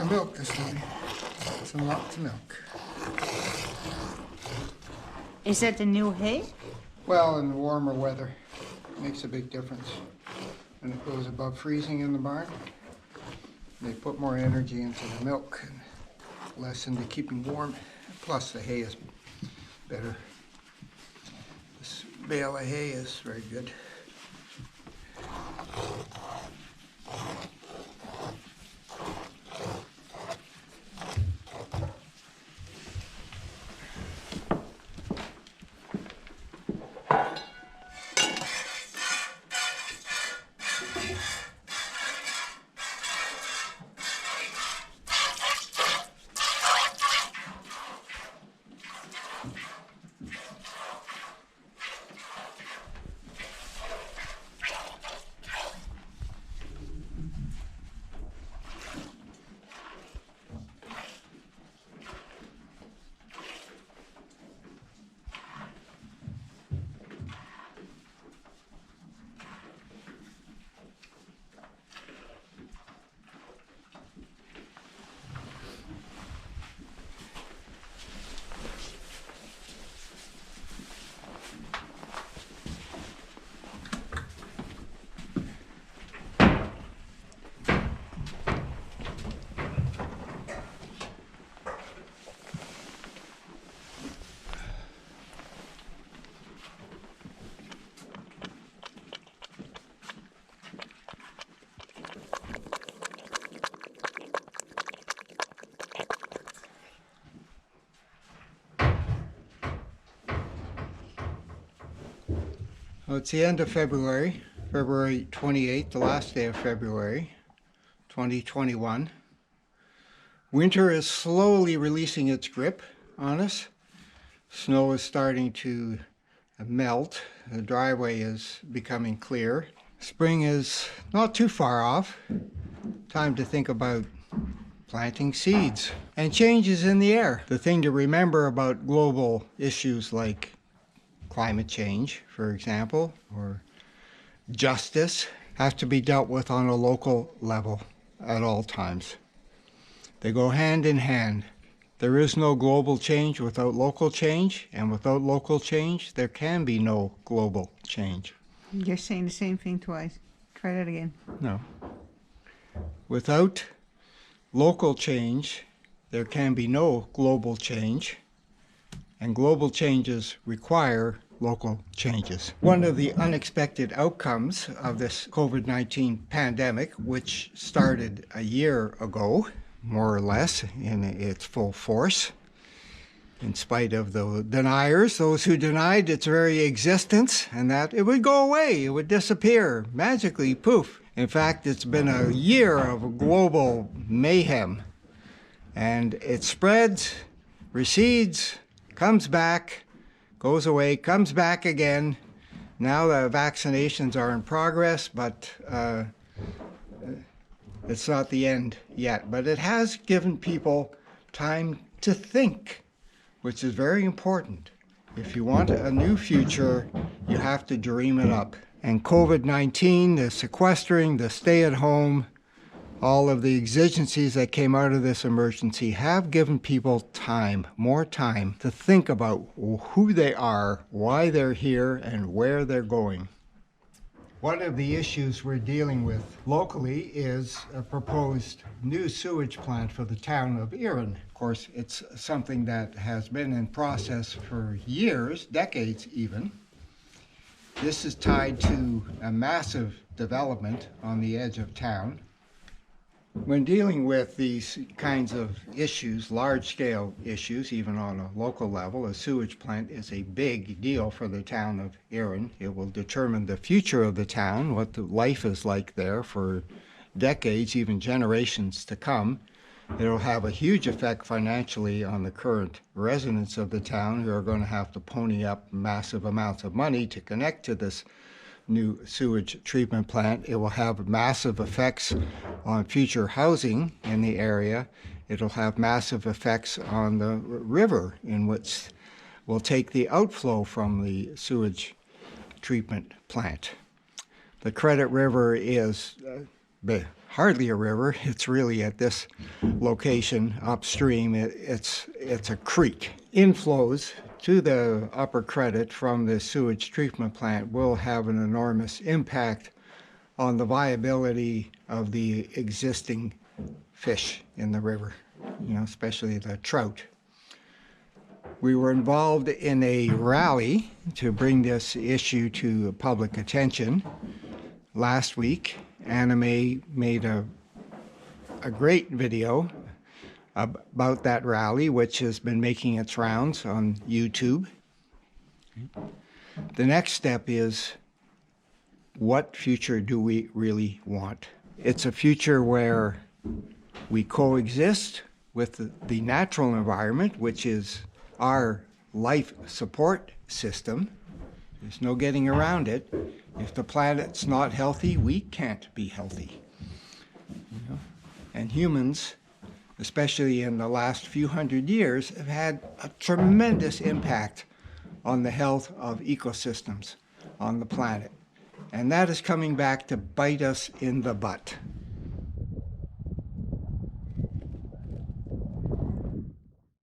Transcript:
lots of milk this morning. Lots and lots of milk. Is that the new hay? Well, in warmer weather, it makes a big difference. When it goes above freezing in the barn, they put more energy into the milk and less into keeping warm. Plus, the hay is better. This bale of hay is very good. Well, it's the end of February, February 28th, the last day of February, 2021. Winter is slowly releasing its grip on us. Snow is starting to melt. The driveway is becoming clear. Spring is not too far off. Time to think about planting seeds. And changes in the air. The thing to remember about global issues like climate change, for example, or justice, have to be dealt with on a local level at all times. They go hand in hand. There is no global change without local change, and without local change, there can be no global change. You're saying the same thing twice. Try that again. No. Without local change, there can be no global change, and global changes require local changes. One of the unexpected outcomes of this COVID-19 pandemic, which started a year ago, more or less, in its full force, in spite of the deniers, those who denied its very existence, and that it would go away, it would disappear, magically, poof. In fact, it's been a year of global mayhem, and it spreads, recedes, comes back, goes away, comes back again. Now the vaccinations are in progress, but it's not the end yet. But it has given people time to think, which is very important. If you want a new future, you have to dream it up. And COVID-19, the sequestering, the stay-at-home, all of the exigencies that came out of this emergency have given people time, more time, to think about who they are, why they're here, and where they're going. One of the issues we're dealing with locally is a proposed new sewage plant for the town of Erin. Of course, it's something that has been in process for years, decades even. This is tied to a massive development on the edge of town. When dealing with these kinds of issues, large-scale issues, even on a local level, a sewage plant is a big deal for the town of Erin. It will determine the future of the town, what the life is like there for decades, even generations to come. It'll have a huge effect financially on the current residents of the town who are going to have to pony up massive amounts of money to connect to this new sewage treatment plant. It will have massive effects on future housing in the area. It'll have massive effects on the river in which will take the outflow from the sewage treatment plant. The Credit River is hardly a river. It's really at this location upstream. It's a creek. Inflows to the upper credit from the sewage treatment plant will have an enormous impact on the viability of the existing fish in the river, especially the trout. We were involved in a rally to bring this issue to public attention last week. Anime made a great video about that rally, which has been making its rounds on YouTube. The next step is, what future do we really want? It's a future where we coexist with the natural environment, which is our life support system. There's no getting around it. If the planet's not healthy, we can't be healthy. And humans, especially in the last few hundred years, have had a tremendous impact on the health of ecosystems on the planet. And that is coming back to bite us in the butt.